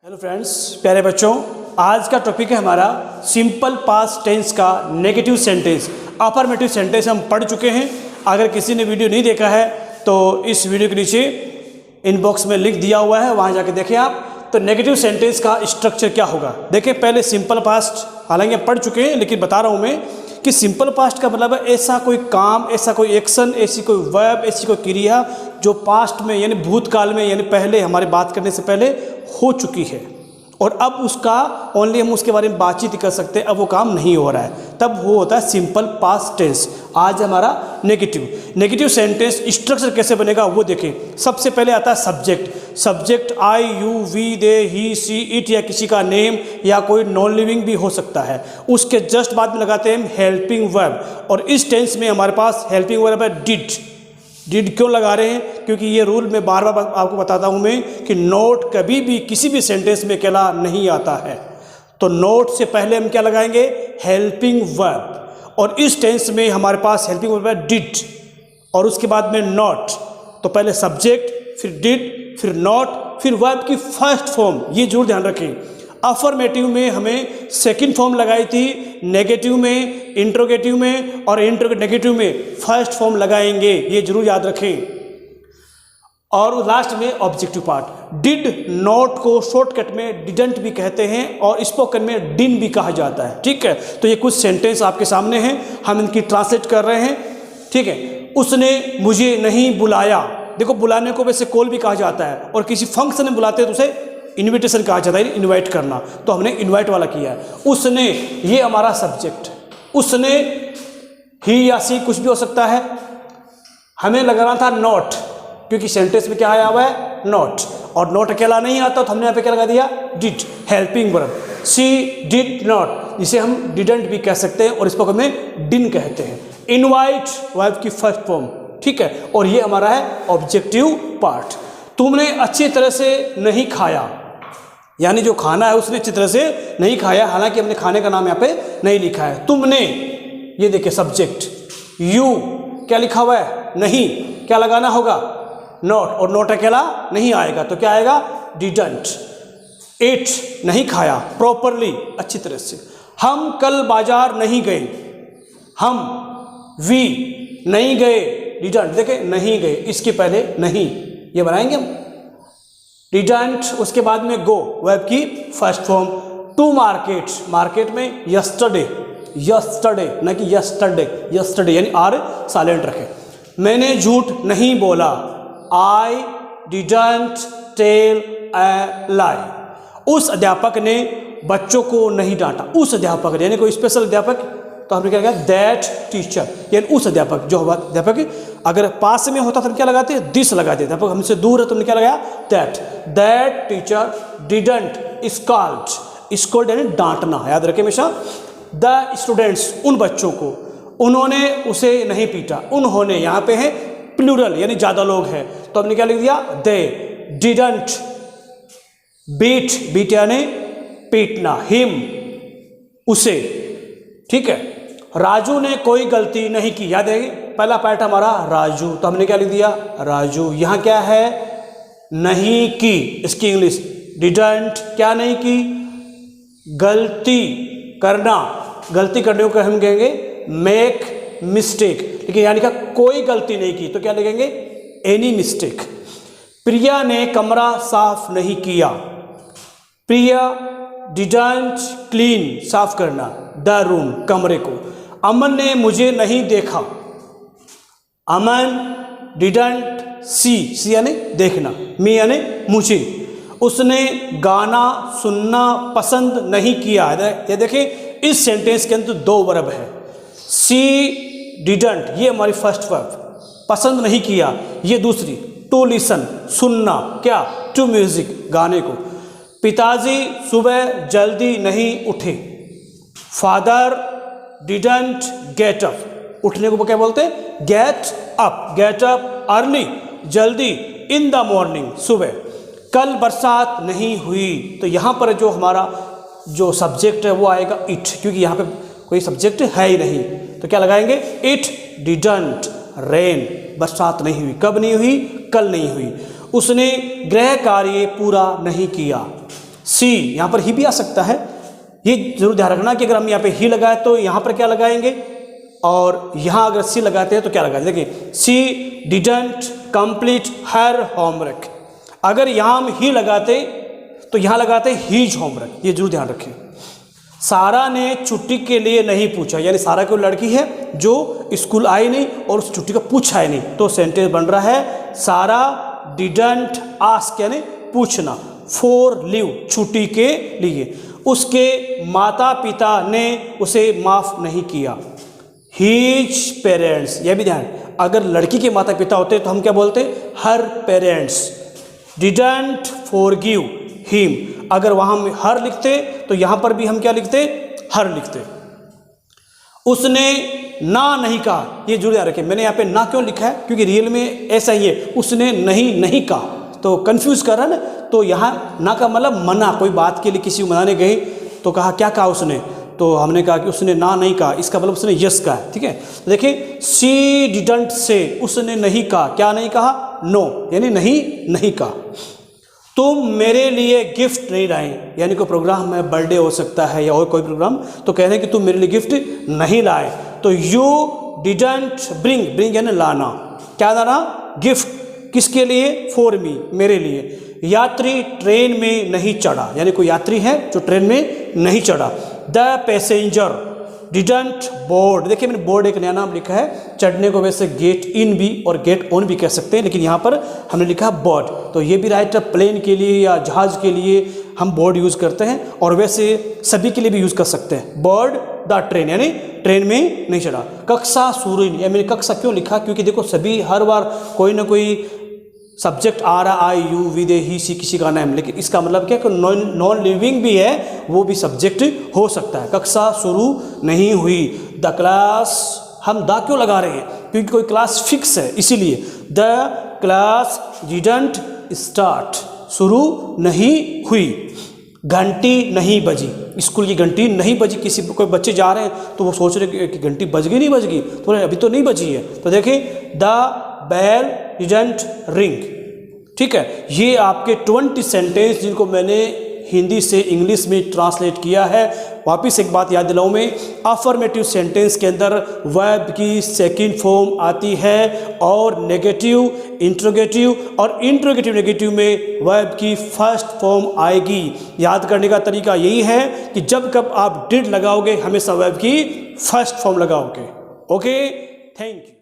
Hello friends, प्यारे बच्चों, आज का टॉपिक है हमारा सिंपल पास्ट टेंस का नेगेटिव सेंटेंस। अफर्मेटिव सेंटेंस हम पढ़ चुके हैं। अगर किसी ने वीडियो नहीं देखा है तो इस वीडियो के नीचे इनबॉक्स में लिंक दिया हुआ है, वहाँ जाके देखें आप। तो नेगेटिव सेंटेंस का स्ट्रक्चर क्या होगा देखें। पहले सिंपल पास्ट, हालांकि हम पढ़ चुके हैं लेकिन बता रहा हूँ मैं कि सिंपल पास्ट का मतलब है ऐसा कोई काम, ऐसा कोई एक्शन, ऐसी कोई वर्ब, ऐसी कोई क्रिया जो पास्ट में यानी भूतकाल में यानी पहले हमारे बात करने से पहले हो चुकी है और अब उसका ओनली हम उसके बारे में बातचीत कर सकते हैं, अब वो काम नहीं हो रहा है, तब वो होता है सिंपल पास्ट टेंस। आज हमारा नेगेटिव सेंटेंस स्ट्रक्चर कैसे बनेगा वो देखें। सबसे पहले आता है subject I you we they he she it या किसी का नेम या कोई नॉन लिविंग भी हो सकता है। उसके जस्ट बाद में लगाते हैं हेल्पिंग वर्ब और इस टेंस में हमारे पास हेल्पिंग वर्ब है डिड क्यों लगा रहे हैं? क्योंकि ये रूल मैं बार बार आपको बताता हूँ मैं कि नोट कभी भी किसी भी सेंटेंस में अकेला नहीं आता है। तो नोट से पहले हम क्या लगाएंगे? Helping verb. और इस टेंस में हमारे पास हेल्पिंग वर्ब है डिड और उसके बाद में नॉट। तो पहले सब्जेक्ट, फिर डिड, फिर नॉट, फिर वर्ब की फर्स्ट फॉर्म, ये जरूर ध्यान रखें। अफर्मेटिव में हमें सेकंड फॉर्म लगाई थी, नेगेटिव में, इंट्रोगेटिव में और नेगेटिव में फर्स्ट फॉर्म लगाएंगे, ये जरूर याद रखें। और लास्ट में ऑब्जेक्टिव पार्ट। डिड नॉट को शॉर्टकट में डिडंट भी कहते हैं और स्पोकन में डिन भी कहा जाता है। ठीक है, तो ये कुछ सेंटेंस आपके सामने हैं, हम इनकी ट्रांसलेट कर रहे हैं। ठीक है, उसने मुझे नहीं बुलाया। देखो, बुलाने को वैसे कॉल भी कहा जाता है और किसी फंक्शन में बुलाते हैं तो उसे इन्विटेशन कहा जाता है, इनवाइट करना। तो हमने इनवाइट वाला किया है। उसने, ये हमारा सब्जेक्ट। उसने, ही या सी कुछ भी हो सकता है। हमें लगाना था नॉट, क्योंकि सेंटेंस में क्या आया हुआ है? नॉट। और नॉट अकेला नहीं आता तो हमने यहाँ पे क्या लगा दिया? Did, helping verb. See did not, जिसे हम डिडंट भी कह सकते हैं और इसको हमें डिन कहते हैं। इनवाइट वर्ब की फर्स्ट फॉर्म। ठीक है, और ये हमारा है ऑब्जेक्टिव पार्ट। तुमने अच्छी तरह से नहीं खाया, यानी जो खाना है उसने अच्छी तरह से नहीं खाया, हालांकि हमने खाने का नाम यहाँ पे नहीं लिखा है। तुमने, ये देखिए सब्जेक्ट। यू क्या लिखा हुआ है? नहीं, क्या लगाना होगा? नॉट। और नॉट अकेला नहीं आएगा तो क्या आएगा? डिडंट। इट नहीं खाया प्रॉपरली, अच्छी तरह से। हम कल बाजार नहीं गए। हम, वी नहीं गए, डिडंट। देखे, नहीं गए, इसके पहले नहीं, ये बनाएंगे हम डिडंट। उसके बाद में गो वर्ब की first form. To market, market में यस्टरडे, न कि यस्टरडे यानी आर साइलेंट रखें। मैंने झूठ नहीं बोला। आई डिडंट टेल अ लाई। उस अध्यापक ने बच्चों को नहीं डांटा। उस अध्यापक ने, यानी कोई स्पेशल अध्यापक, तो हमने क्या कहा? दैट टीचर, यानी उस अध्यापक। जो अध्यापक अगर पास में होता तो हम क्या लगाते हैं? दिस लगाते। अध्यापक हमसे दूर है तो हमने क्या लगाया? दैट टीचर डिडंट स्कॉल्ड यानी डांटना, याद रखें हमेशा। द स्टूडेंट्स, उन बच्चों को, उन्होंने उसे नहीं पीटा। उन्होंने यहाँ पे है प्लूरल यानी ज्यादा लोग हैं, तो हमने क्या लिख दिया? दे डिडंट बीट यानी पीटना, हिम उसे। ठीक है, राजू ने कोई गलती नहीं की। याद है पहला पार्ट हमारा राजू, तो हमने क्या लिख दिया? राजू। यहाँ क्या है? नहीं की, इसकी इंग्लिश डिडंट, क्या नहीं की? गलती करना। गलती करने को हम कहेंगे मेक मिस्टेक, लेकिन यानी का कोई गलती नहीं की तो क्या लिखेंगे? Any mistake. प्रिया ने कमरा साफ नहीं किया। प्रिया डिडंट क्लीन, साफ करना, द रूम, कमरे को। अमन ने मुझे नहीं देखा। अमन डिडंट सी यानी देखना, मी यानी मुझे। उसने गाना सुनना पसंद नहीं किया। ये देखें, इस सेंटेंस के अंदर दो वर्ब है। सी डिडंट, ये हमारी फर्स्ट वर्ब, पसंद नहीं किया, ये दूसरी। टू लिसन, सुनना, क्या? टू म्यूजिक, गाने को। पिताजी सुबह जल्दी नहीं उठे। फादर डिडंट गेट अप, उठने को क्या बोलते हैं? गेट अप अर्ली, जल्दी। इन द मॉर्निंग, सुबह। कल बरसात नहीं हुई, तो यहाँ पर जो हमारा जो सब्जेक्ट है वो आएगा इट, क्योंकि यहाँ पे कोई सब्जेक्ट है ही नहीं, तो क्या लगाएंगे? इट डिडंट रेन, बरसात नहीं हुई। कब नहीं हुई? कल नहीं हुई। उसने गृह कार्य पूरा नहीं किया। सी, यहाँ पर ही भी आ सकता है। ये जरूर ध्यान रखना कि अगर हम यहाँ पे ही लगाए तो यहाँ पर क्या लगाएंगे, और यहाँ अगर सी लगाते हैं तो क्या लगाते हैं। देखिए, सी डिडंट कंप्लीट हर होमवर्क। अगर यहाँ हम ही लगाते तो यहाँ लगाते हीज होमवर्क, ये जरूर ध्यान रखें। सारा ने छुट्टी के लिए नहीं पूछा, यानी सारा कोई लड़की है जो स्कूल आई नहीं और उस छुट्टी का पूछा ही नहीं, तो सेंटेंस बन रहा है सारा डिडंट आस्क, यानी पूछना, फॉर लीव, छुट्टी के लिए। उसके माता पिता ने उसे माफ नहीं किया, हीज पेरेंट्स। यह भी ध्यान, अगर लड़की के माता पिता होते तो हम क्या बोलते, हर पेरेंट्स डिडंट फॉरगिव हिम। अगर वहां हम हर लिखते तो यहां पर भी हम क्या लिखते, हर लिखते। उसने ना नहीं कहा, ये जरूर याद रखें। मैंने यहाँ पे ना क्यों लिखा है, क्योंकि रियल में ऐसा ही है, उसने नहीं कहा, तो कंफ्यूज कर रहा है ना। तो यहाँ ना का मतलब मना, कोई बात के लिए किसी को मनाने गए तो कहा, क्या कहा उसने, तो हमने कहा कि उसने ना नहीं कहा, इसका मतलब उसने यस कहा है। ठीक है, तो देखिए, सी डिडंट से, उसने नहीं कहा, क्या नहीं कहा, नो, यानी नहीं कहा। तुम मेरे लिए गिफ्ट नहीं लाए, यानी कोई प्रोग्राम है, बर्थडे हो सकता है या और कोई प्रोग्राम, तो कह रहे हैं कि तुम मेरे लिए गिफ्ट नहीं लाए। तो यू डिडंट ब्रिंग यानी लाना, क्या लाना, गिफ्ट, किसके लिए, फॉर मी, मेरे लिए। यात्री ट्रेन में नहीं चढ़ा, यानी कोई यात्री है जो ट्रेन में नहीं चढ़ा। द पैसेंजर डिडंट बोर्ड, देखिए मैंने बोर्ड एक नया नाम लिखा है, चढ़ने को वैसे गेट इन भी और गेट ऑन भी कह सकते हैं, लेकिन यहाँ पर हमने लिखा बोर्ड, तो ये भी राइट है। प्लेन के लिए या जहाज के लिए हम बोर्ड यूज़ करते हैं, और वैसे सभी के लिए भी यूज़ कर सकते हैं। बोर्ड द ट्रेन, यानी ट्रेन में नहीं चढ़ा। कक्षा शुरू, या मैंने कक्षा क्यों लिखा, क्योंकि देखो सभी हर बार कोई ना कोई सब्जेक्ट आ रहा, आई यू वी दे ही सी, किसी का नाम, लेकिन इसका मतलब क्या कि नॉन लिविंग भी है, वो भी सब्जेक्ट हो सकता है। कक्षा शुरू नहीं हुई। द क्लास, हम द क्यों लगा रहे हैं, क्योंकि कोई क्लास फिक्स है इसीलिए। द क्लास डिडंट स्टार्ट, शुरू नहीं हुई। घंटी नहीं बजी, स्कूल की घंटी नहीं बजी। किसी कोई बच्चे जा रहे हैं तो वो सोच रहे कि घंटी बज गई नहीं बज गई, तो अभी तो नहीं बजी है, तो देखिए द बेल डिडंट रिंग। ठीक है, ये आपके 20 सेंटेंस जिनको मैंने हिंदी से इंग्लिश में ट्रांसलेट किया है। वापस एक बात याद दिलाऊं मैं, अफर्मेटिव सेंटेंस के अंदर वर्ब की सेकंड फॉर्म आती है, और नेगेटिव, इंट्रोगेटिव और इंट्रोगेटिव नेगेटिव में वर्ब की फर्स्ट फॉर्म आएगी। याद करने का तरीका यही है कि जब कब आप डिड लगाओगे हमेशा वर्ब की फर्स्ट फॉर्म लगाओगे। Okay, thank you.